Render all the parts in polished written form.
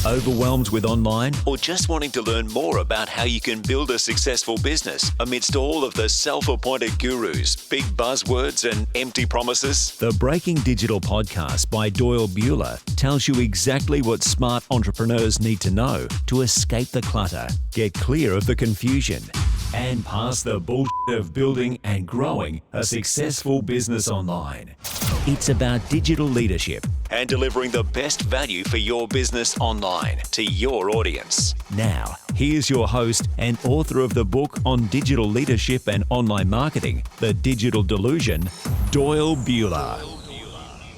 Overwhelmed with online or just wanting to learn more about how you can build a successful business amidst all of the self-appointed gurus, big buzzwords and empty promises? The Breaking Digital podcast by Doyle Buehler tells you exactly what smart entrepreneurs need to know to escape the clutter, get clear of the confusion, and pass the bullshit of building and growing a successful business online. It's about digital leadership and delivering the best value for your business online to your audience. Now, here's your host and author of the book on digital leadership and online marketing, The Digital Delusion, Doyle Buehler.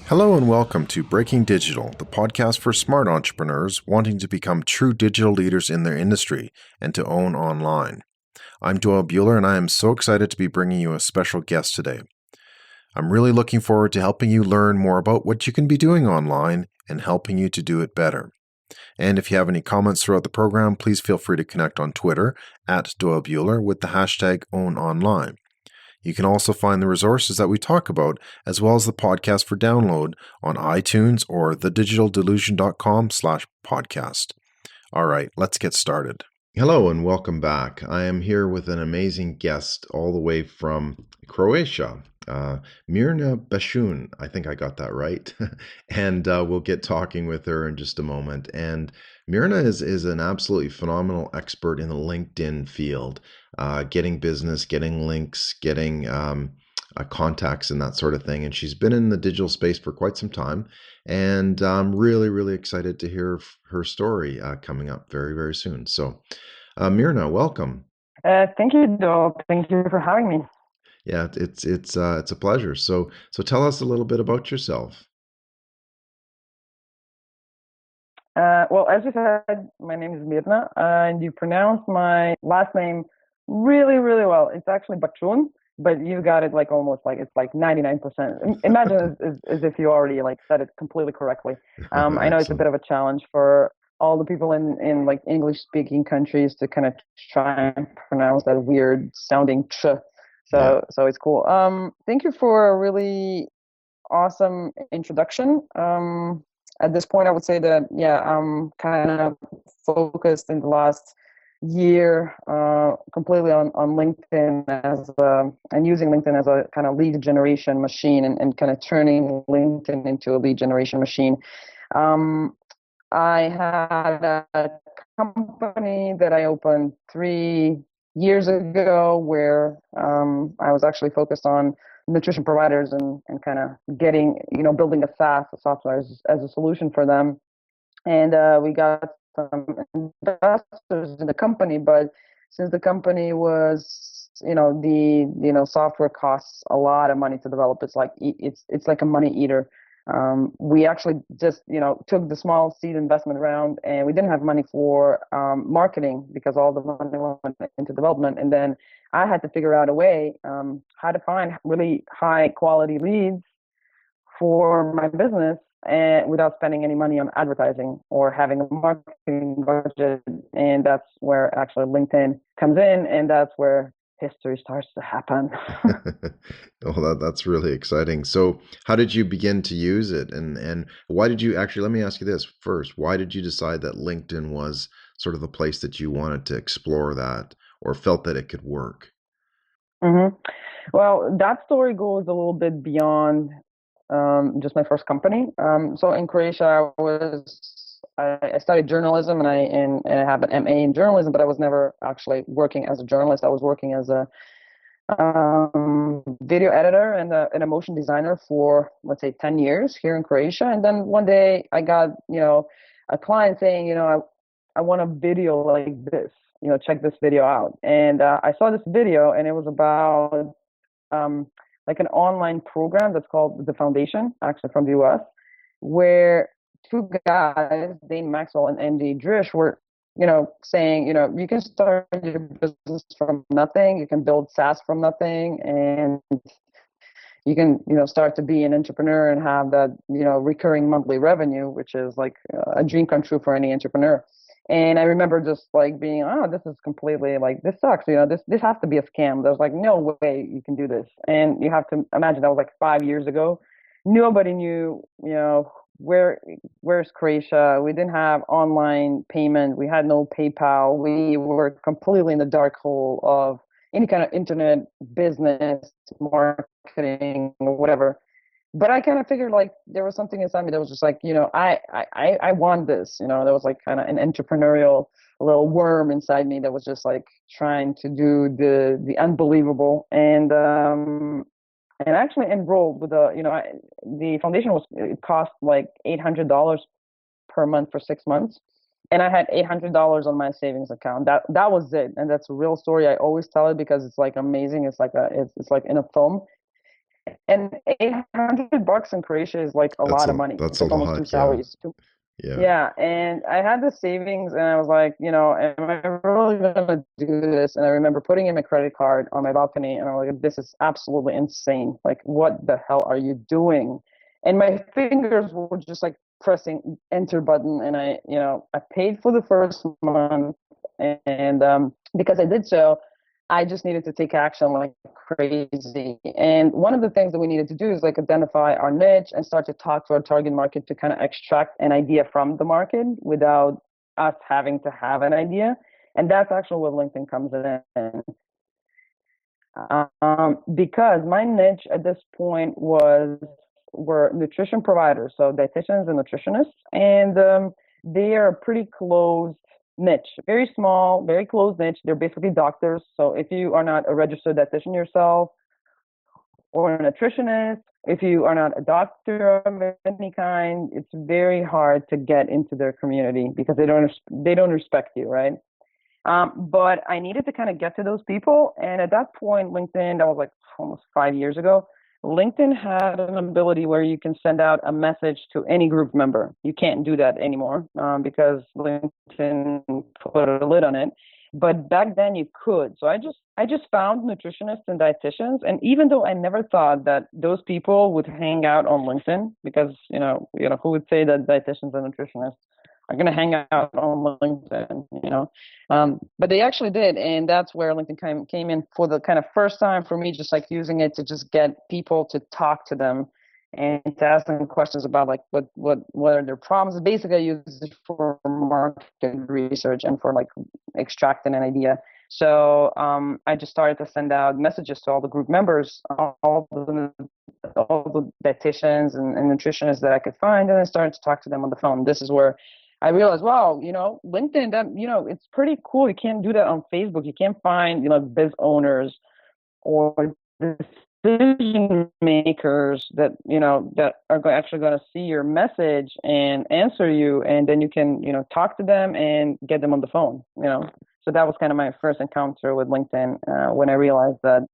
Hello and welcome to Breaking Digital, the podcast for smart entrepreneurs wanting to become true digital leaders in their industry and to own online. I'm Doyle Buehler, and I am so excited to be bringing you a special guest today. I'm really looking forward to helping you learn more about what you can be doing online and helping you to do it better. And if you have any comments throughout the program, please feel free to connect on Twitter at Doyle Buehler with the hashtag #OwnOnline. You can also find the resources that we talk about, as well as the podcast for download on iTunes or thedigitaldelusion.com/podcast. All right, let's get started. Hello and welcome back. I am here with an amazing guest all the way from Croatia, Mirna Bacun. I think I got that right. And we'll get talking with her in just a moment. And Mirna is an absolutely phenomenal expert in the LinkedIn field, getting business, getting links, getting contacts and that sort of thing. And she's been in the digital space for quite some time. And I'm really, really excited to hear her story coming up very, very soon. So, Mirna, welcome. Thank you, Doyle. Thank you for having me. Yeah, it's a pleasure. So tell us a little bit about yourself. Well, as you said, my name is Mirna, and you pronounce my last name really, really well. It's actually Bacun, but you got it like almost like it's like 99%. Imagine as if you already like said it completely correctly. I know it's a bit of a challenge for all the people in like English speaking countries to kind of try and pronounce that weird sounding ch. So it's cool. Thank you for a really awesome introduction. At this point, I would say that I'm kind of focused in the last year completely on LinkedIn and using LinkedIn as a kind of lead generation machine and kind of turning LinkedIn into a lead generation machine. I had a company that I opened 3 years ago where I was actually focused on nutrition providers and kind of getting, building a SaaS, a software as a solution for them. And we got some investors in the company, but since the company was, the software costs a lot of money to develop, it's like a money eater. We actually just, took the small seed investment round, and we didn't have money for marketing because all the money went into development. And then I had to figure out a way how to find really high quality leads for my business and without spending any money on advertising or having a marketing budget. And that's where actually LinkedIn comes in, and that's where history starts to happen. Oh, that's really exciting. So how did you begin to use it? And why did you actually, let me ask you this first. Why did you decide that LinkedIn was sort of the place that you wanted to explore that or felt that it could work? Mm-hmm. Well, that story goes a little bit beyond just my first company. So in Croatia, I studied journalism and I have an MA in journalism, but I was never actually working as a journalist. I was working as a video editor and a motion designer for, let's say, 10 years here in Croatia. And then one day I got, a client saying, I want a video like this, check this video out. And I saw this video, and it was about like an online program that's called The Foundation, actually from the US, where two guys, Dane Maxwell and Andy Drish, were, saying, you can start your business from nothing, you can build SaaS from nothing, and you can, start to be an entrepreneur and have that, recurring monthly revenue, which is like a dream come true for any entrepreneur. And I remember just like being, this is completely like, this sucks. This has to be a scam. There's like no way you can do this. And you have to imagine that was like 5 years ago. Nobody knew, where's Croatia? We didn't have online payment. We had no PayPal. We were completely in the dark hole of any kind of internet business, marketing, or whatever. But I kind of figured like there was something inside me that was just like, I want this. There was like kind of an entrepreneurial little worm inside me that was just like trying to do the unbelievable. And I actually enrolled with the foundation it cost like $800 per month for 6 months. And I had $800 on my savings account. That was it. And that's a real story. I always tell it because it's like amazing. It's like in a film. And $800 in Croatia is like a lot of money. That's It's a like almost two lot. Yeah. salaries. Yeah. Yeah, and I had the savings, and I was like, am I really gonna do this? And I remember putting in my credit card on my balcony, and I was like, this is absolutely insane. Like, what the hell are you doing? And my fingers were just like pressing enter button, and I paid for the first month, and because I did so, I just needed to take action like crazy. And one of the things that we needed to do is like identify our niche and start to talk to our target market to kind of extract an idea from the market without us having to have an idea. And that's actually where LinkedIn comes in. Because my niche at this point were nutrition providers, so dietitians and nutritionists, and they are a pretty closed niche, very small, very closed niche. They're basically doctors. So if you are not a registered dietitian yourself or a nutritionist, if you are not a doctor of any kind, it's very hard to get into their community because they don't respect you, right? But I needed to kind of get to those people, and at that point, LinkedIn, that was like almost 5 years ago. LinkedIn had an ability where you can send out a message to any group member. You can't do that anymore because LinkedIn put a lid on it. But back then you could. So I just found nutritionists and dietitians. And even though I never thought that those people would hang out on LinkedIn, because who would say that dietitians and nutritionists are going to hang out on LinkedIn, but they actually did. And that's where LinkedIn came in for the kind of first time for me, just like using it to just get people to talk to them and to ask them questions about like what are their problems. Basically, I use it for market research and for like extracting an idea. So I just started to send out messages to all the group members, all the dietitians and nutritionists that I could find, and I started to talk to them on the phone. This is where I realized, wow, LinkedIn, that, it's pretty cool. You can't do that on Facebook. You can't find, biz owners or decision makers that, that are actually going to see your message and answer you. And then you can, talk to them and get them on the phone, So that was kind of my first encounter with LinkedIn when I realized that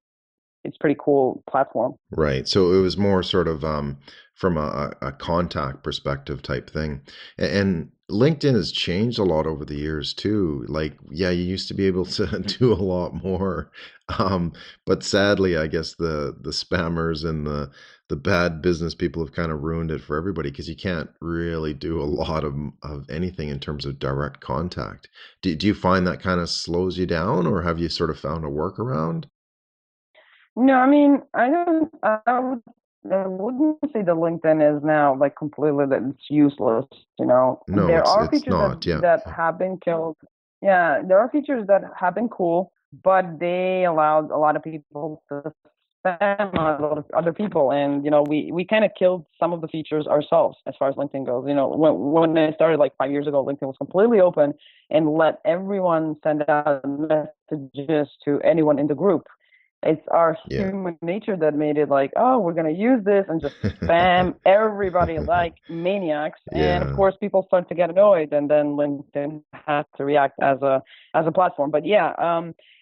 it's pretty cool platform. Right. So it was more sort of from a contact perspective type thing. And LinkedIn has changed a lot over the years too. Like, yeah, you used to be able to do a lot more. But sadly, I guess the spammers and the bad business people have kind of ruined it for everybody because you can't really do a lot of anything in terms of direct contact. Do you find that kind of slows you down, or have you sort of found a workaround? No, I mean, I wouldn't say that LinkedIn is now like completely that it's useless. No, There are it's features not. Yeah. that have been killed. Yeah, there are features that have been cool, but they allowed a lot of people to spam a lot of other people, and we kind of killed some of the features ourselves as far as LinkedIn goes. When I started like 5 years ago, LinkedIn was completely open and let everyone send out messages to anyone in the group. It's our Yeah. human nature that made it like, oh, we're going to use this and just spam everybody like maniacs. And of Yeah. course, people start to get annoyed, and then LinkedIn has to react as a platform. But yeah,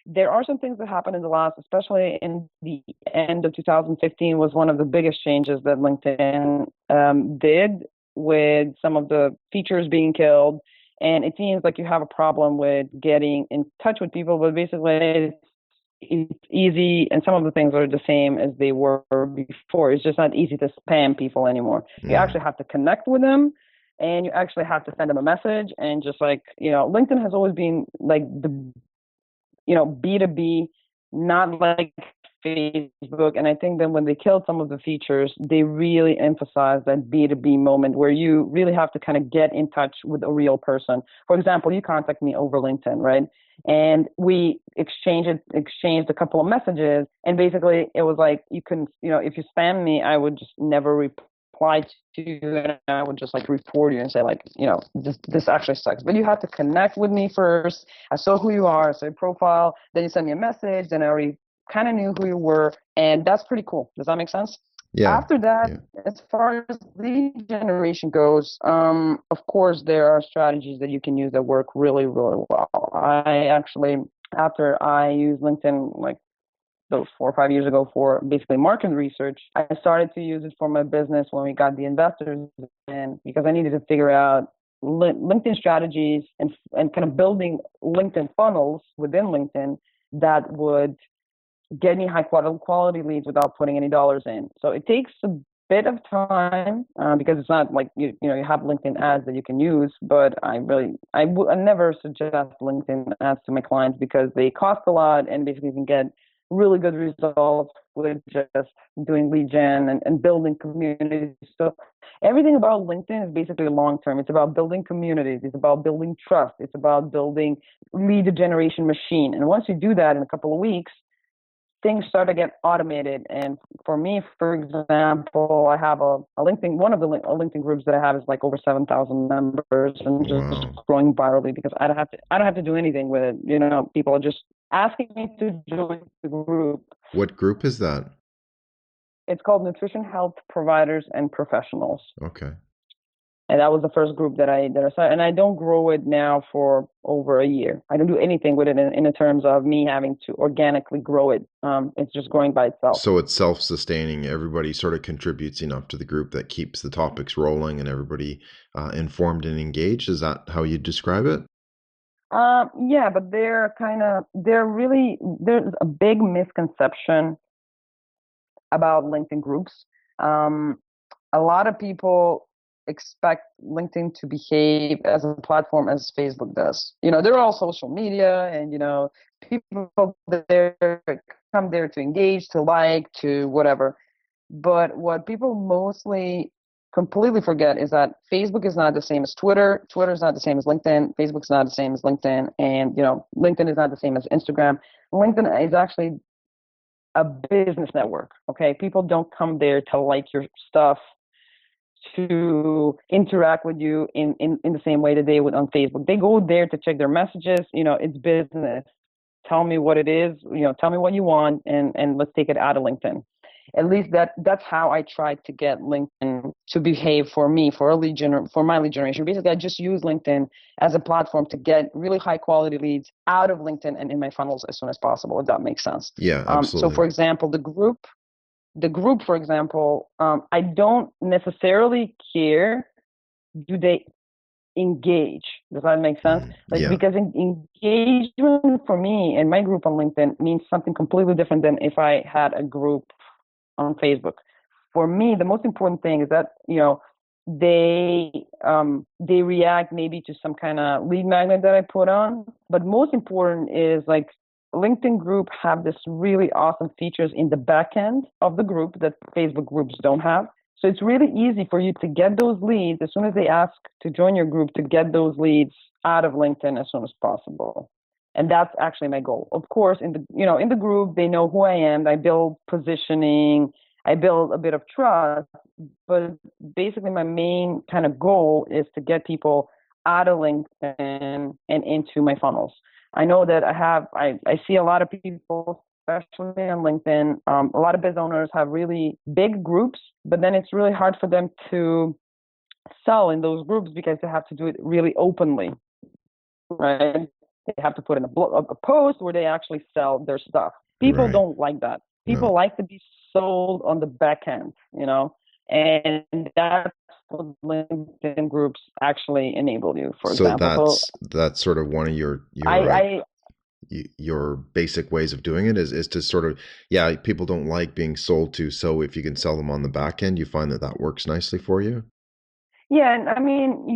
there are some things that happened in the last, especially in the end of 2015, was one of the biggest changes that LinkedIn did, with some of the features being killed. And it seems like you have a problem with getting in touch with people, but basically it's easy, and some of the things are the same as they were before. It's just not easy to spam people anymore. You actually have to connect with them, and you actually have to send them a message. And just like, LinkedIn has always been like the, B2B, not like Facebook. And I think that when they killed some of the features, they really emphasized that B2B moment where you really have to kind of get in touch with a real person. For example, you contact me over LinkedIn, right? And we exchanged a couple of messages, and basically it was like you can, if you spam me, I would just never reply to you, and I would just like report you and say like, this actually sucks. But you have to connect with me first. I saw who you are, I saw your profile, then you send me a message, then I already kind of knew who you were, and that's pretty cool. Does that make sense? Yeah. After that, as far as lead generation goes, of course, there are strategies that you can use that work really, really well. I actually, after I used LinkedIn like those 4 or 5 years ago for basically market research, I started to use it for my business when we got the investors in, because I needed to figure out LinkedIn strategies and kind of building LinkedIn funnels within LinkedIn that would get me high quality leads without putting any dollars in. So it takes a bit of time because it's not like you have LinkedIn ads that you can use. But I never suggest LinkedIn ads to my clients because they cost a lot, and basically you can get really good results with just doing lead gen and building communities. So everything about LinkedIn is basically long term. It's about building communities. It's about building trust. It's about building lead generation machine. And once you do that in a couple of weeks, things start to get automated. And for me, for example, I have a LinkedIn, one of the LinkedIn groups that I have is like over 7,000 members, and just growing virally because I don't have to do anything with it. People are just asking me to join the group. What group is that? It's called Nutrition Health Providers and Professionals. Okay. And that was the first group that I started. And I don't grow it now for over a year. I don't do anything with it in terms of me having to organically grow it. It's just growing by itself. So it's self-sustaining. Everybody sort of contributes enough to the group that keeps the topics rolling and everybody informed and engaged. Is that how you describe it? Yeah, but there's a big misconception about LinkedIn groups. A lot of people expect LinkedIn to behave as a platform as Facebook does. They're all social media, and people there come there to engage, to like, to whatever. But what people mostly completely forget is that Facebook is not the same as Twitter. Twitter is not the same as LinkedIn. Facebook's not the same as LinkedIn, and LinkedIn is not the same as Instagram. LinkedIn is actually a business network. Okay, people don't come there to like your stuff, to interact with you in the same way that they would on Facebook. They go there to check their messages. It's business. Tell me what it is. Tell me what you want, and let's take it out of LinkedIn. At least that's how I tried to get LinkedIn to behave for me, for my lead generation. Basically, I just use LinkedIn as a platform to get really high quality leads out of LinkedIn and in my funnels as soon as possible, if that makes sense. Yeah, absolutely. So for example, the group, for example, I don't necessarily care, do they engage? Does that make sense? Because engagement for me and my group on LinkedIn means something completely different than if I had a group on Facebook. For me, the most important thing is that they react maybe to some kind of lead magnet that I put on, but most important is like LinkedIn group have this really awesome features in the back end of the group that Facebook groups don't have. So it's really easy for you to get those leads as soon as they ask to join your group, to get those leads out of LinkedIn as soon as possible. And that's actually my goal. Of course, in the group, they know who I am. I build positioning. I build a bit of trust. But basically, my main kind of goal is to get people out of LinkedIn and into my funnels. I know that I see a lot of people, especially on LinkedIn, a lot of business owners have really big groups, but then it's really hard for them to sell in those groups because they have to do it really openly, right? They have to put in a post where they actually sell their stuff. People don't like that. People like to be sold on the back end, and that's what LinkedIn groups actually enable you, for example. So that's sort of one of your basic ways of doing it is to sort of, people don't like being sold to. So if you can sell them on the back end, you find that works nicely for you. Yeah, and I mean,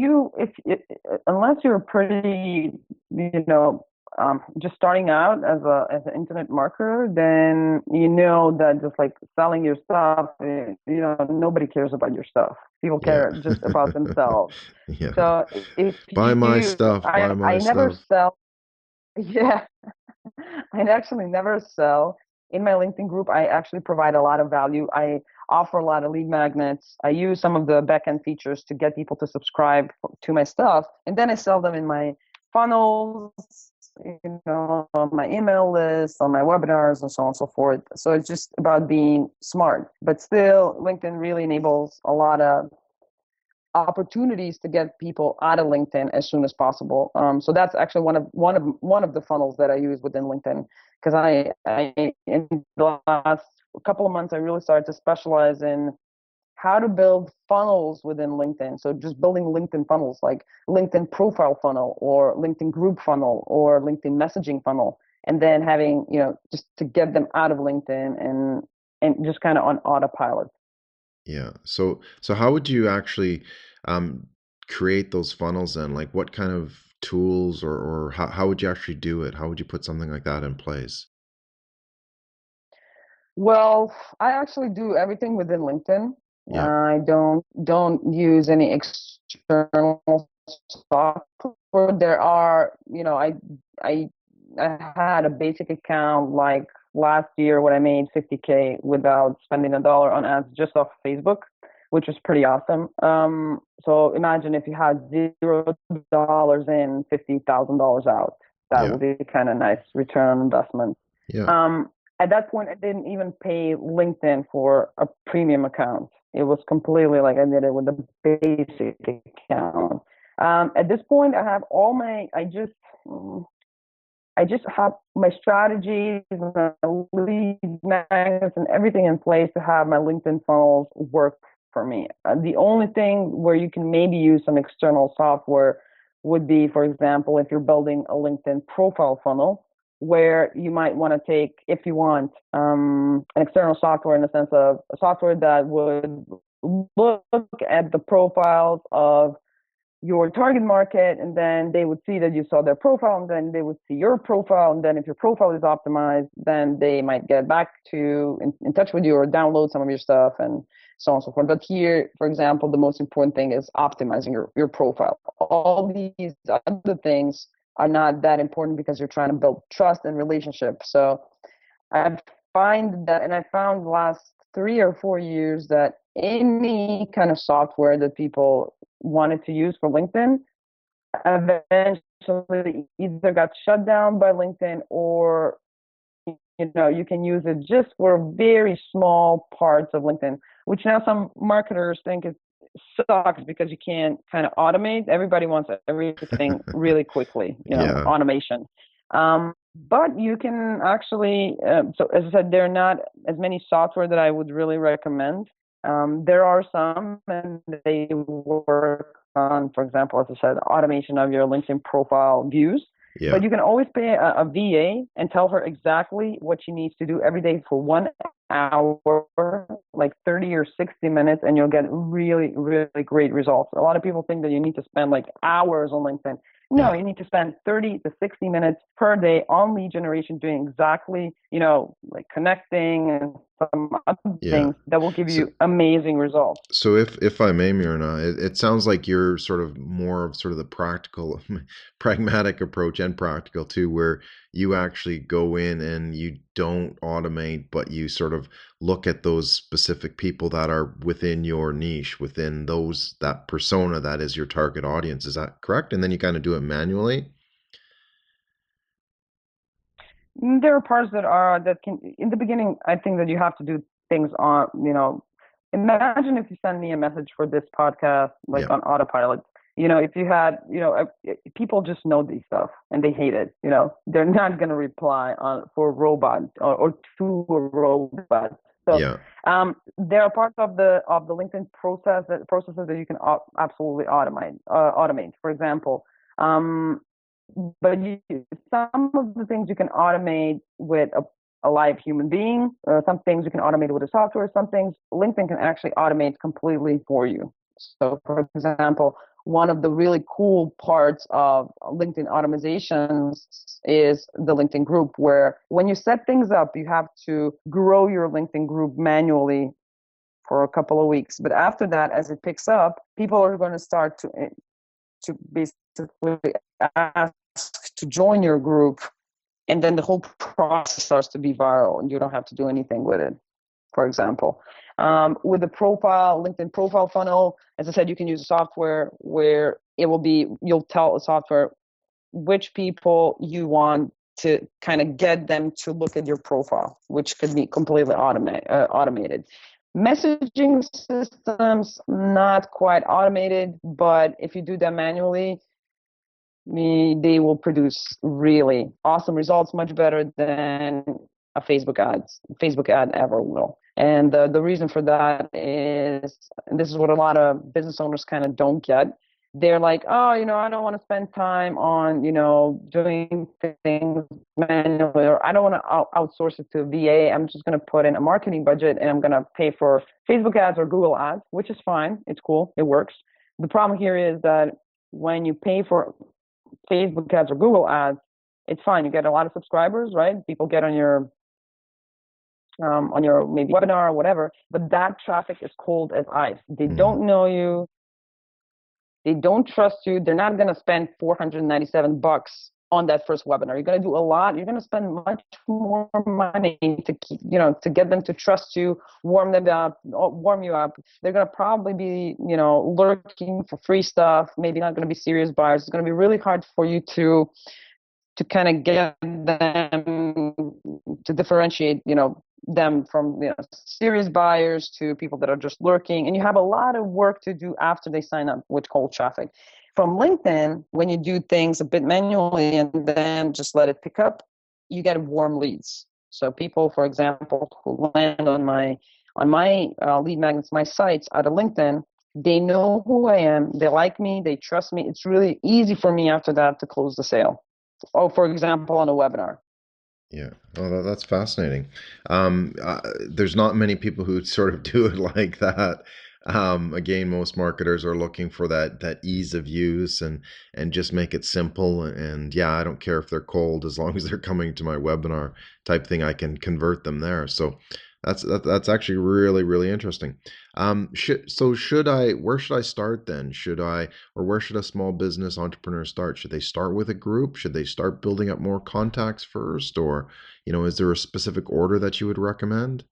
unless you're pretty, just starting out as an internet marketer, then you know that just like selling your stuff, nobody cares about your stuff. People Yeah. care just about themselves. Yeah. So if Buy my you, stuff, buy I my never stuff. sell. Yeah, I actually never sell. In my LinkedIn group, I actually provide a lot of value. I offer a lot of lead magnets. I use some of the backend features to get people to subscribe to my stuff, and then I sell them in my funnels, on my email list, on my webinars, and so on and so forth. So it's just about being smart. But still, LinkedIn really enables a lot of opportunities to get people out of LinkedIn as soon as possible. So that's actually one of the funnels that I use within LinkedIn, because I in the last couple of months I really started to specialize in how to build funnels within LinkedIn. So just building LinkedIn funnels like LinkedIn profile funnel or LinkedIn group funnel or LinkedIn messaging funnel, and then having just to get them out of LinkedIn and just kind of on autopilot. Yeah. So how would you actually um, create those funnels then? Like what kind of tools or how would you actually do it? How would you put something like that in place? Well, I actually do everything within LinkedIn. Yeah. I don't use any external software. There are, I I had a basic account like last year when I made 50K without spending a dollar on ads just off Facebook, which was pretty awesome. So imagine if you had $0 in, $50,000 out. That Yeah. would be kind of nice return on investment. Yeah. Um, at that point, I didn't even pay LinkedIn for a premium account. It was completely like I did it with a basic account. At this point, I have all my. I just have my strategies and my lead magnets and everything in place to have my LinkedIn funnels work for me. The only thing where you can maybe use some external software would be, for example, if you're building a LinkedIn profile funnel, where you might want to take, if you want, an external software in the sense of a software that would look at the profiles of your target market, and then they would see that you saw their profile, and then they would see your profile, and then if your profile is optimized, then they might get back to in touch with you or download some of your stuff and so on and so forth. But here, for example, the most important thing is optimizing your profile. All these other things are not that important because you're trying to build trust and relationship. So I find that, and I found the last 3 or 4 years that any kind of software that people wanted to use for LinkedIn eventually either got shut down by LinkedIn, or you can use it just for very small parts of LinkedIn, which now some marketers think it sucks because you can't kind of automate. Everybody wants everything really quickly, Yeah. automation. But you can actually, so as I said, there are not as many software that I would really recommend. There are some, and they work on, for example, as I said, automation of your LinkedIn profile views. Yeah. But you can always pay a VA and tell her exactly what she needs to do every day for 1 hour, like 30 or 60 minutes, and you'll get really, really great results. A lot of people think that you need to spend like hours on LinkedIn. No, Yeah. you need to spend 30 to 60 minutes per day on lead generation doing exactly, like connecting and some other Yeah. things that will give So you amazing results. So if I may, Mirna, it sounds like you're sort of more of sort of the practical, pragmatic approach and practical too, where you actually go in and you don't automate, but you sort of look at those specific people that are within your niche, within that persona that is your target audience. Is that correct? And then you kind of do it manually? There are parts that can, in the beginning, I think that you have to do things on, imagine if you send me a message for this podcast, like Yeah. on autopilot. If you had, people just know these stuff and they hate it. They're not going to reply for a robot or to a robot. So Yeah. there are parts of the LinkedIn processes that you can absolutely automate. For example, but some of the things you can automate with a live human being. Some things you can automate with a software. Some things LinkedIn can actually automate completely for you. So, for example, one of the really cool parts of LinkedIn automatizations is the LinkedIn group, where when you set things up, you have to grow your LinkedIn group manually for a couple of weeks. But after that, as it picks up, people are going to start to basically ask to join your group, and then the whole process starts to be viral, and you don't have to do anything with it. For example, with the LinkedIn profile funnel, as I said, you can use a software where you'll tell a software which people you want to kind of get them to look at your profile, which could be completely automated. Messaging systems, not quite automated, but if you do them manually, they will produce really awesome results, much better than a Facebook ad ever will. And the reason for that is, and this is what a lot of business owners kind of don't get. They're like, oh, I don't want to spend time on, doing things manually, or I don't want to outsource it to a VA. I'm just going to put in a marketing budget and I'm going to pay for Facebook ads or Google ads, which is fine. It's cool. It works. The problem here is that when you pay for Facebook ads or Google ads, it's fine. You get a lot of subscribers, right? People get on your maybe webinar or whatever, but that traffic is cold as ice. They don't know you. They don't trust you. They're not going to spend $497 on that first webinar. You're going to do a lot. You're going to spend much more money to get them to trust you, warm you up. They're going to probably be, lurking for free stuff, maybe not going to be serious buyers. It's going to be really hard for you to kind of get them to differentiate, them from serious buyers to people that are just lurking. And you have a lot of work to do after they sign up with cold traffic. From LinkedIn, when you do things a bit manually and then just let it pick up, you get warm leads. So people, for example, who land on my lead magnets, my sites out of LinkedIn, they know who I am, they like me, they trust me. It's really easy for me after that to close the sale. Oh, for example, on a webinar. Yeah. Oh, that's fascinating. There's not many people who sort of do it like that. Again, most marketers are looking for that ease of use and just make it simple. And yeah, I don't care if they're cold as long as they're coming to my webinar type thing. I can convert them there. So that's actually really, really interesting. Where should I start then? Where should a small business entrepreneur start? Should they start with a group? Should they start building up more contacts first? Or, is there a specific order that you would recommend?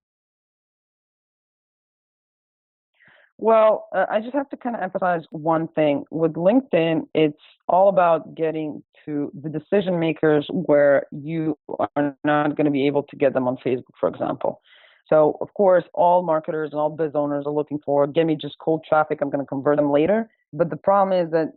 Well, I just have to kind of emphasize one thing. With LinkedIn, it's all about getting to the decision makers where you are not going to be able to get them on Facebook, for example. So, of course, all marketers and all biz owners are looking for, give me just cold traffic, I'm going to convert them later. But the problem is that,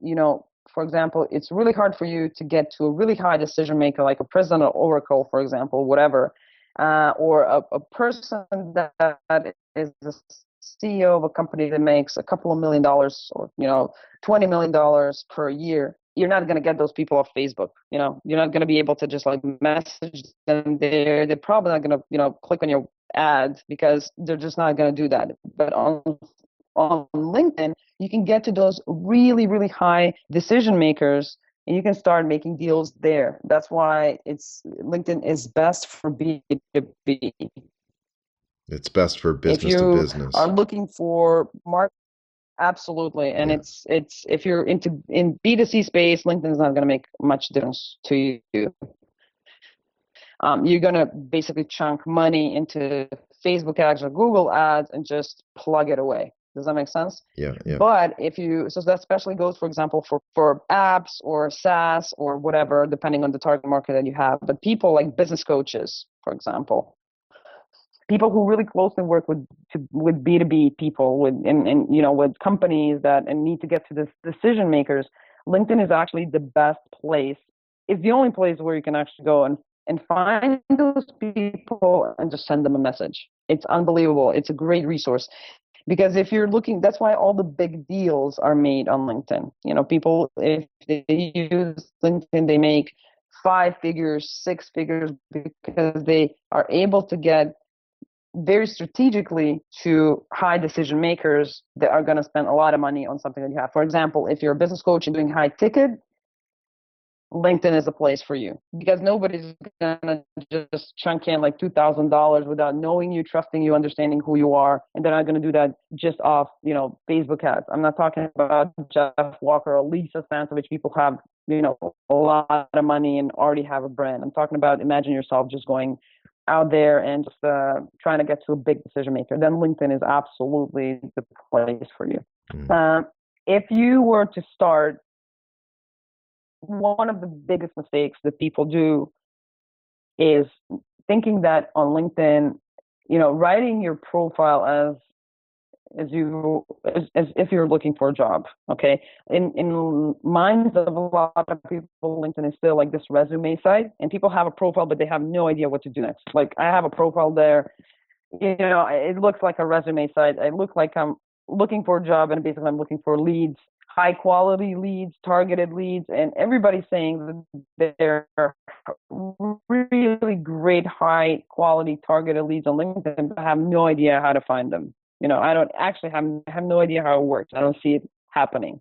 for example, it's really hard for you to get to a really high decision maker, like a president of Oracle, for example, whatever, or a person that is a CEO of a company that makes a couple of $1 million or, $20 million per year. You're not going to get those people off Facebook. You're not going to be able to just like message them there. They're probably not going to, click on your ad because they're just not going to do that. But on LinkedIn, you can get to those really, really high decision makers and you can start making deals there. That's why LinkedIn is best for B2B. It's best for business if you to business. are looking for absolutely, and it's if you're in B2C space, LinkedIn is not going to make much difference to you. You're going to basically chunk money into Facebook ads or Google ads and just plug it away. Does that make sense? Yeah. But so that especially goes, for example, for apps or SaaS or whatever, depending on the target market that you have. But people like business coaches, for example, people who really closely work with B2B people, with companies that need to get to the decision makers, LinkedIn is actually the best place. It's the only place where you can actually go and find those people and just send them a message. It's unbelievable. It's a great resource. Because if you're looking, that's why all the big deals are made on LinkedIn. People, if they use LinkedIn, they make 5 figures, 6 figures, because they are able to get very strategically to high decision makers that are going to spend a lot of money on something that you have. For example, if you're a business coach and doing high ticket, LinkedIn is a place for you, because nobody's gonna just chunk in like $2,000 without knowing you, trusting you, understanding who you are, and they're not gonna do that just off, Facebook ads. I'm not talking about Jeff Walker or Lisa Stancevich. People have, a lot of money and already have a brand. I'm talking about, imagine yourself just going out there and just trying to get to a big decision maker. Then LinkedIn is absolutely the place for you. If you were to start, one of the biggest mistakes that people do is thinking that on LinkedIn, writing your profile as if you're looking for a job. Okay. In minds of a lot of people, LinkedIn is still like this resume site, and people have a profile, but they have no idea what to do next. Like, I have a profile there, it looks like a resume site. I look like I'm looking for a job, and basically I'm looking for leads, high quality leads, targeted leads, and everybody's saying that they're really great, high quality targeted leads on LinkedIn, but I have no idea how to find them. I don't actually have no idea how it works. I don't see it happening.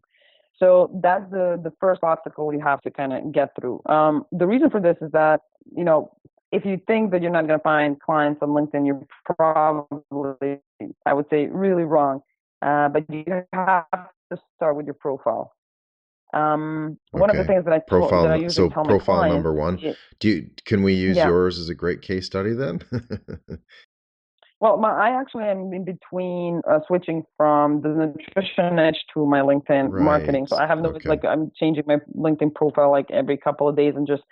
So that's the first obstacle you have to kind of get through. The reason for this is that, if you think that you're not going to find clients on LinkedIn, you're probably, I would say, really wrong. But you have to start with your profile. One of the things that I usually tell my clients. Profile number one. Can we use yours as a great case study then? Well, I actually am in between switching from the nutrition edge to my LinkedIn marketing. So I have I'm changing my LinkedIn profile like every couple of days and just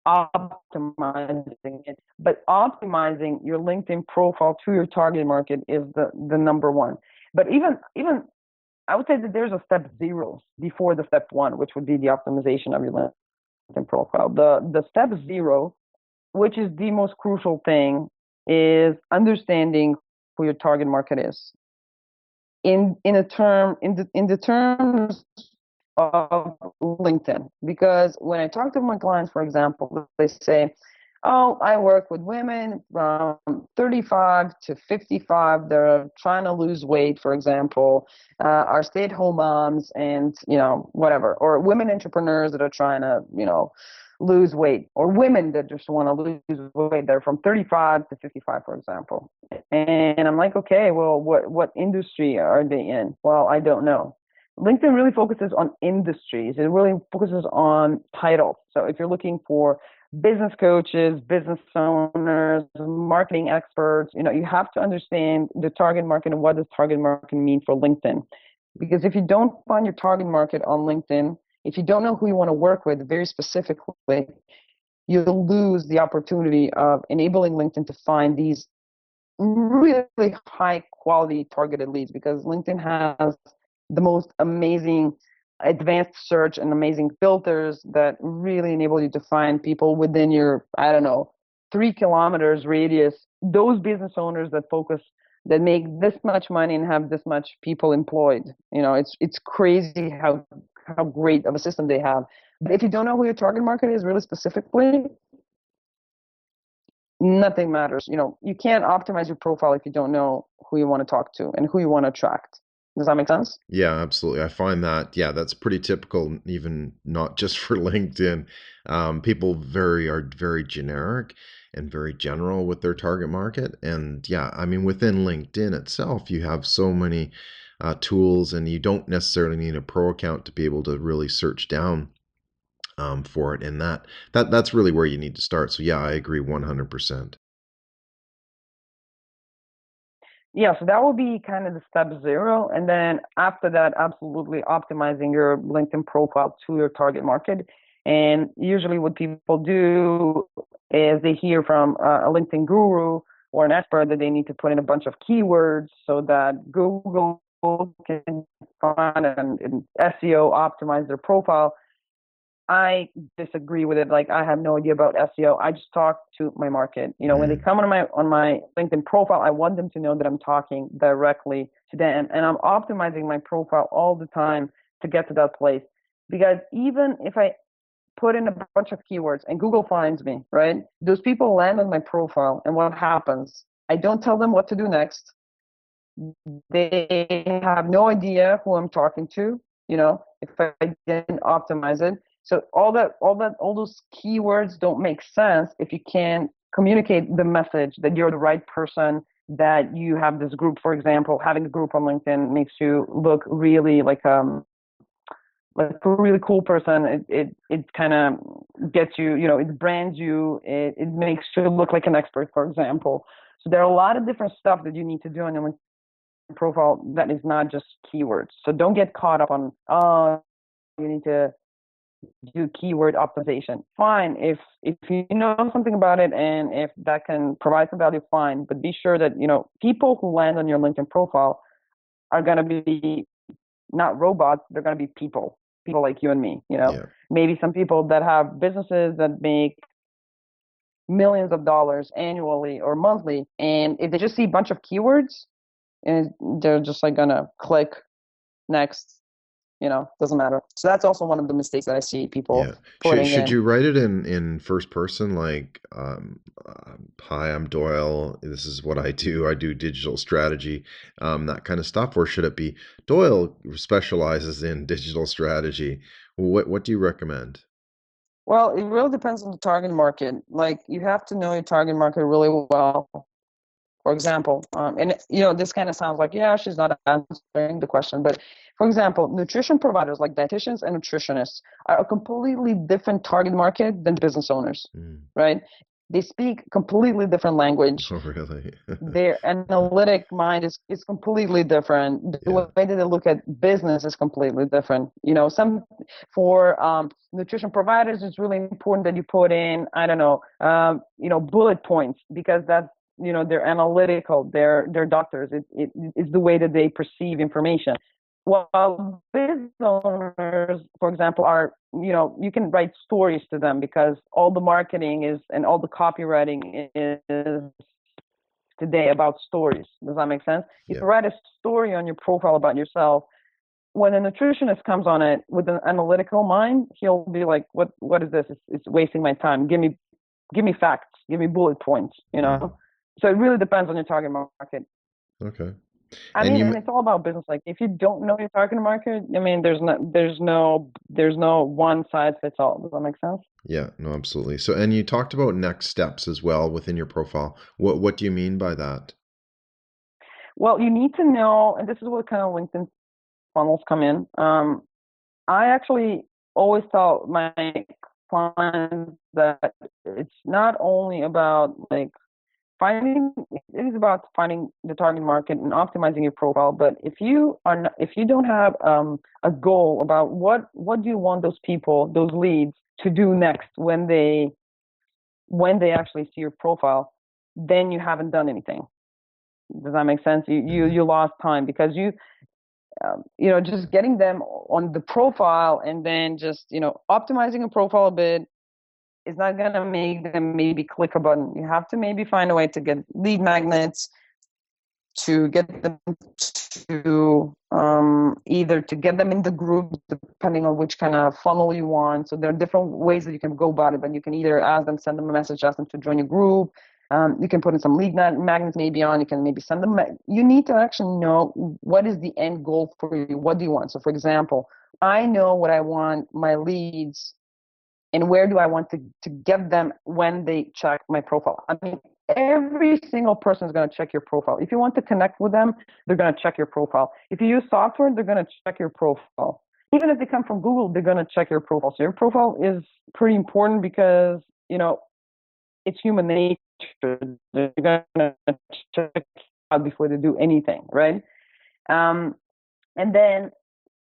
optimizing it. But optimizing your LinkedIn profile to your target market is the number one. But even I would say that there's a step 0 before the step 1, which would be the optimization of your LinkedIn profile. The step 0, which is the most crucial thing, is understanding who your target market is. In the terms of LinkedIn, because when I talk to my clients, for example, they say, "Oh, I work with women from 35 to 55. They're trying to lose weight, for example, are stay-at-home moms, and whatever, or women entrepreneurs that are trying to lose weight, or women that just want to lose weight. They're from 35 to 55, for example." And I'm like, okay, well, what industry are they in? Well, I don't know. LinkedIn really focuses on industries. It really focuses on titles. So if you're looking for business coaches, business owners, marketing experts, you have to understand the target market and what does target market mean for LinkedIn. Because if you don't find your target market on LinkedIn, if you don't know who you want to work with very specifically, you'll lose the opportunity of enabling LinkedIn to find these really high quality targeted leads, because LinkedIn has the most amazing advanced search and amazing filters that really enable you to find people within your, 3 kilometers radius, those business owners that make this much money and have this much people employed. It's crazy how great of a system they have. But if you don't know who your target market is really specifically, nothing matters. You can't optimize your profile if you don't know who you want to talk to and who you want to attract. Does that make sense? Yeah, absolutely. I find that, that's pretty typical, even not just for LinkedIn. People are very generic and very general with their target market. And within LinkedIn itself, you have so many tools, and you don't necessarily need a pro account to be able to really search down for it. And that's really where you need to start. So I agree 100%. Yeah, so that will be kind of the step 0. And then after that, absolutely optimizing your LinkedIn profile to your target market. And usually what people do is they hear from a LinkedIn guru or an expert that they need to put in a bunch of keywords so that Google can find and SEO optimize their profile. I disagree with it. Like, I have no idea about SEO. I just talk to my market. When they come on my LinkedIn profile, I want them to know that I'm talking directly to them, and I'm optimizing my profile all the time to get to that place. Because even if I put in a bunch of keywords and Google finds me, right? Those people land on my profile, and what happens? I don't tell them what to do next. They have no idea who I'm talking to, if I didn't optimize it. So all those keywords don't make sense if you can't communicate the message that you're the right person, that you have this group. For example, having a group on LinkedIn makes you look really like a really cool person. It kind of gets you, it brands you, it makes you look like an expert, for example. So there are a lot of different stuff that you need to do on your profile that is not just keywords. So don't get caught up on, oh, you need to do keyword optimization. Fine, if you know something about it and if that can provide some value, fine. But be sure that people who land on your LinkedIn profile are going to be not robots. They're going to be people like you and me. Yeah. Maybe some people that have businesses that make millions of dollars annually or monthly, and if they just see a bunch of keywords, and they're just like gonna click next, doesn't matter. So that's also one of the mistakes that I see people Yeah. Should putting should in. you write it in first person, like, hi, I'm Doyle. This is what I do. I do digital strategy, that kind of stuff, or should it be Doyle specializes in digital strategy? What do you recommend? Well, it really depends on the target market. Like, you have to know your target market really well. For example, and this kind of sounds like, yeah, she's not answering the question, but for example, nutrition providers like dietitians and nutritionists are a completely different target market than business owners, Mm. right? They speak completely different language. Oh, really? Their analytic mind is completely different. The way Yeah. that they look at business is completely different. Some for nutrition providers, it's really important that you put in, I don't know, bullet points, because that's, they're analytical, they're doctors. It's the way that they perceive information. While business owners, for example, are, you can write stories to them, because all the marketing is and all the copywriting is today about stories. Does that make sense? If Yeah. you write a story on your profile about yourself, when a nutritionist comes on it with an analytical mind, he'll be like, what is this? It's wasting my time. Give me facts. Give me bullet points, Mm. So it really depends on your target market. Okay. I And mean, you, and it's all about business. Like, if you don't know your target market, I mean, there's no one size fits all. Does that make sense? yeah, no, absolutely. So, and you talked about next steps as well within your profile. What do you mean by that? Well, you need to know, and this is what kind of LinkedIn funnels come in. I actually always tell my clients that it's not only about like finding, it is about finding the target market and optimizing your profile. But if you don't have a goal about what do you want those people, those leads, to do next when they actually see your profile, then you haven't done anything. Does that make sense? Hmm. You lost time, because just getting them on the profile and then just optimizing a profile a bit is not going to make them maybe click a button. You have to maybe find a way to get lead magnets, to get them to either to get them in the group, depending on which kind of funnel you want. So there are different ways that you can go about it, but you can either ask them, send them a message, ask them to join your group. You can put in some lead magnets maybe on. You can maybe send them. You need to actually know what is the end goal for you. What do you want? So, for example, I know what I want my leads, and where do I want to get them when they check my profile. I mean, every single person is going to check your profile. If you want to connect with them, they're going to check your profile. If you use software, they're going to check your profile. Even if they come from Google, they're going to check your profile. So your profile is pretty important, because it's human nature. They're going to check out before they do anything, right? And then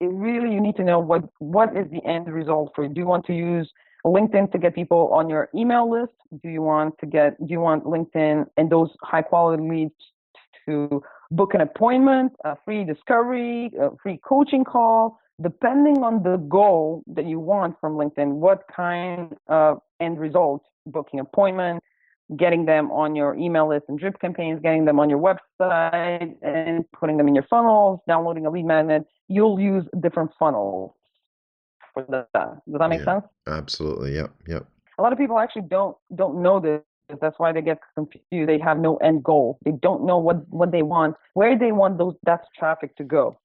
you need to know what is the end result for you. Do you want to use LinkedIn to get people on your email list? Do you want LinkedIn and those high quality leads to book an appointment, a free discovery, a free coaching call? Depending on the goal that you want from LinkedIn, what kind of end result? Booking appointment, getting them on your email list and drip campaigns, getting them on your website and putting them in your funnels, downloading a lead magnet. You'll use different funnels for that. Does that make Yeah, sense? absolutely. Yep. Yep. A lot of people actually don't know this. That's why they get confused. They have no end goal. They don't know what they want, where they want that traffic to go.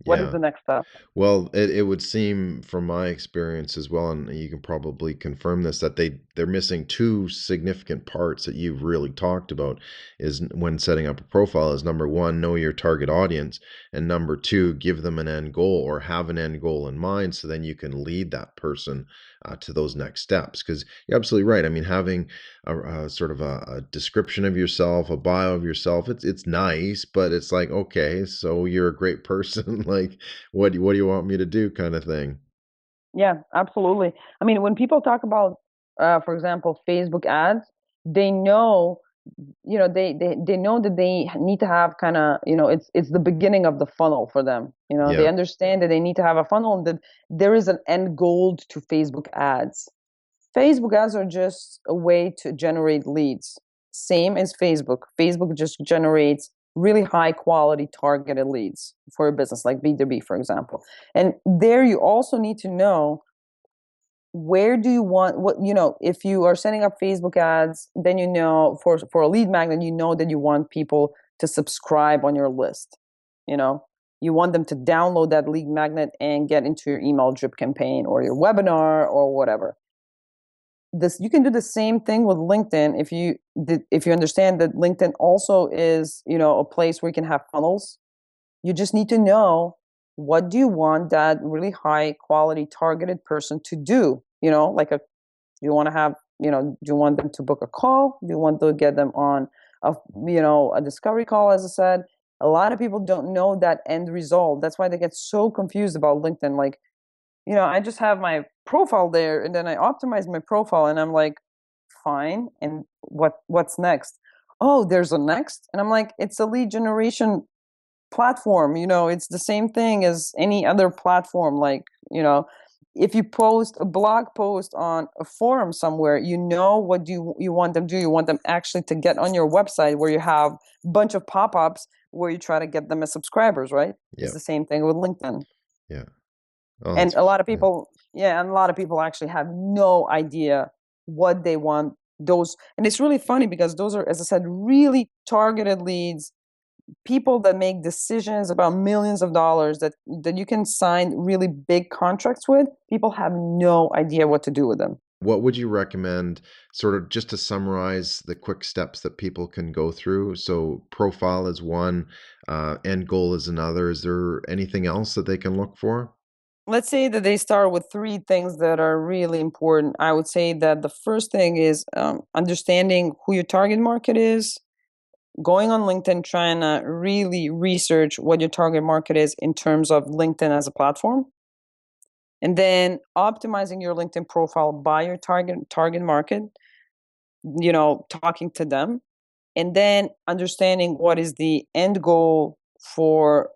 What is Yeah. the next step? Well, it would seem from my experience as well, and you can probably confirm this, that they're missing two significant parts that you've really talked about is when setting up a profile is number one, know your target audience, and number two, give them an end goal or have an end goal in mind so then you can lead that person to those next steps. Because you're absolutely right. I mean, having a sort of a description of yourself, a bio of yourself, it's nice, but it's like, okay, so you're a great person. Like, what do you want me to do, kind of thing. Yeah, absolutely. I mean, when people talk about, for example, Facebook ads, they know, they know that they need to have kind of, it's the beginning of the funnel for them. They Yeah. understand that they need to have a funnel and that there is an end goal to Facebook ads. Facebook ads are just a way to generate leads. Same as Facebook. Facebook just generates really high quality targeted leads for a business like B2B, for example. And there you also need to know where do you want if you are setting up Facebook ads, then for a lead magnet, that you want people to subscribe on your list. You want them to download that lead magnet and get into your email drip campaign or your webinar or whatever. You can do the same thing with LinkedIn if you understand that LinkedIn also is a place where you can have funnels. You just need to know, what do you want that really high quality targeted person to do. Do you want to have, do you want them to book a call? Do you want to get them on a discovery call? As I said, a lot of people don't know that end result. That's why they get so confused about LinkedIn. Like, I just have my profile there and then I optimize my profile and I'm like, fine. And what's next? Oh, there's a next. And I'm like, it's a lead generation platform. It's the same thing as any other platform. Like, if you post a blog post on a forum somewhere, what do you want them to do? You want them actually to get on your website where you have a bunch of pop-ups where you try to get them as subscribers, right? It's Yeah. the same thing with LinkedIn. Yeah. Oh, And that's a lot of yeah. people, yeah, and a lot of people actually have no idea what they want. And it's really funny because those are, as I said, really targeted leads, people that make decisions about millions of dollars that you can sign really big contracts with. People have no idea what to do with them. What would you recommend, sort of just to summarize the quick steps that people can go through? So profile is one, end goal is another. Is there anything else that they can look for? Let's say that they start with three things that are really important. I would say that the first thing is understanding who your target market is, going on LinkedIn, trying to really research what your target market is in terms of LinkedIn as a platform, and then optimizing your LinkedIn profile by your target market, talking to them, and then understanding what is the end goal for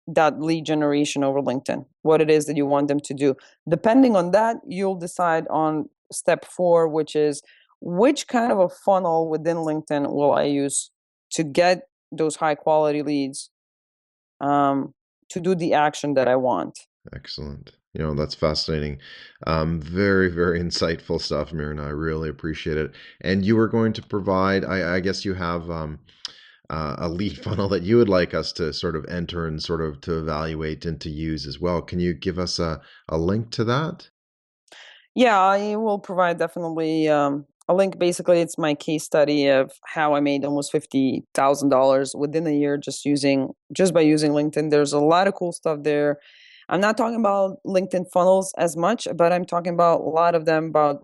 that lead generation over LinkedIn, what it is that you want them to do. Depending on that, you'll decide on step 4, which is which kind of a funnel within LinkedIn will I use to get those high quality leads, to do the action that I want. Excellent. That's fascinating. Very, very insightful stuff, Mirna. I really appreciate it. And you were going to provide, I guess you have a lead funnel that you would like us to sort of enter and sort of to evaluate and to use as well. Can you give us a link to that? Yeah, I will provide definitely a link. Basically, it's my case study of how I made almost $50,000 within a year just by using LinkedIn. There's a lot of cool stuff there. I'm not talking about LinkedIn funnels as much, but I'm talking about a lot of them about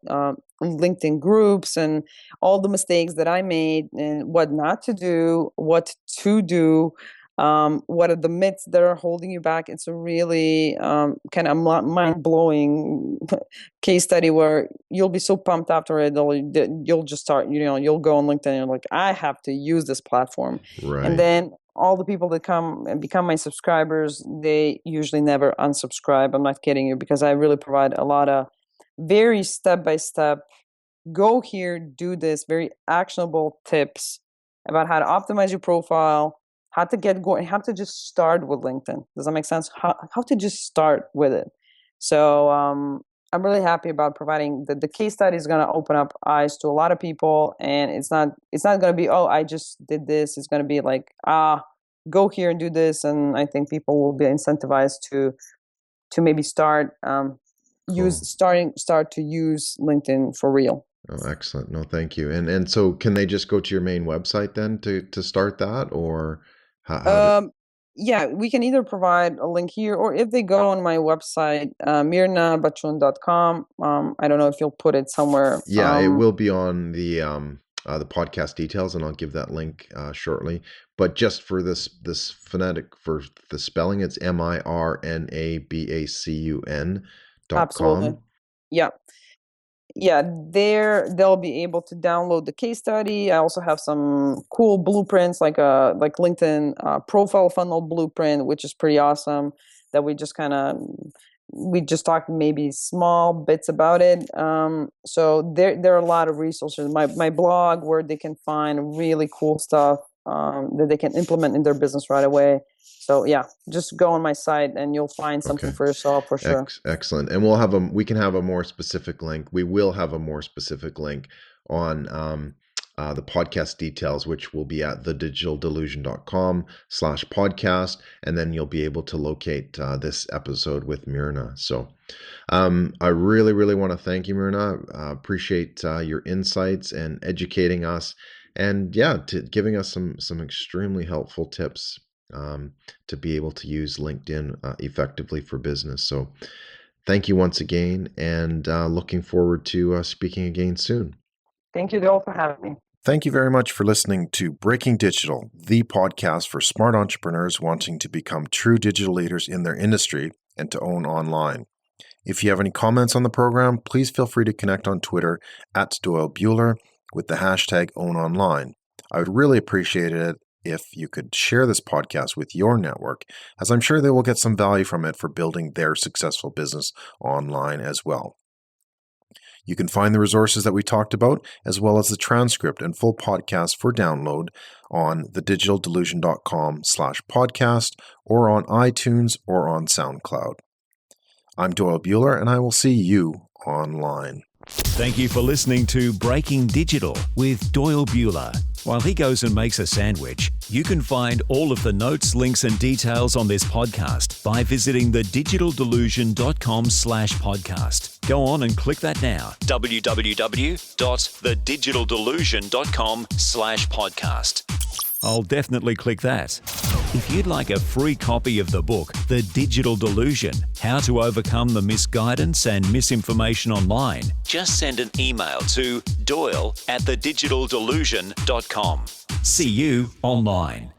LinkedIn groups and all the mistakes that I made and what not to do, what to do, what are the myths that are holding you back. It's a really kind of mind blowing case study where you'll be so pumped after it, you'll just start, you'll go on LinkedIn and you're like, I have to use this platform. And Right. then all the people that come and become my subscribers, they usually never unsubscribe. I'm not kidding you, because I really provide a lot of very step by step, go here, do this, very actionable tips about how to optimize your profile, how to get going, how to just start with LinkedIn. Does that make sense? How to just start with it. So I'm really happy about providing the case study is going to open up eyes to a lot of people, and it's not going to be, oh, I just did this. It's going to be like, go here and do this, and I think people will be incentivized to maybe start to use LinkedIn for real. Oh, excellent. No, thank you. And so can they just go to your main website then to start that, or how yeah, we can either provide a link here, or if they go on my website, mirnabacun.com. I don't know if you'll put it somewhere. Yeah, it will be on the podcast details, and I'll give that link shortly. But just for this phonetic, for the spelling, it's mirnabacun.com. Absolutely. Yeah. Yeah, they'll be able to download the case study. I also have some cool blueprints, like LinkedIn profile funnel blueprint, which is pretty awesome. That we just talked maybe small bits about it. So there are a lot of resources. My blog, where they can find really cool stuff that they can implement in their business right away. So yeah, just go on my site and you'll find something for yourself for sure. Excellent. And we can have a more specific link. We will have a more specific link on the podcast details, which will be at thedigitaldelusion.com/podcast. And then you'll be able to locate this episode with Mirna. So I really, really want to thank you, Mirna. Appreciate your insights and educating us, and giving us some extremely helpful tips to be able to use LinkedIn effectively for business. So thank you once again, and looking forward to speaking again soon. Thank you, Doyle, for having me. Thank you very much for listening to Breaking Digital, the podcast for smart entrepreneurs wanting to become true digital leaders in their industry and to own online. If you have any comments on the program, please feel free to connect on Twitter at Doyle Buehler with the hashtag #OwnOnline. I would really appreciate it if you could share this podcast with your network, as I'm sure they will get some value from it for building their successful business online as well. You can find the resources that we talked about, as well as the transcript and full podcast for download on thedigitaldelusion.com/podcast, or on iTunes or on SoundCloud. I'm Doyle Buehler, and I will see you online. Thank you for listening to Breaking Digital with Doyle Buehler. While he goes and makes a sandwich, you can find all of the notes, links, and details on this podcast by visiting thedigitaldelusion.com/podcast. Go on and click that now. www.thedigitaldelusion.com/podcast. I'll definitely click that. If you'd like a free copy of the book, The Digital Delusion, How to Overcome the Misguidance and Misinformation Online, just send an email to doyle@thedigitaldelusion.com. See you online.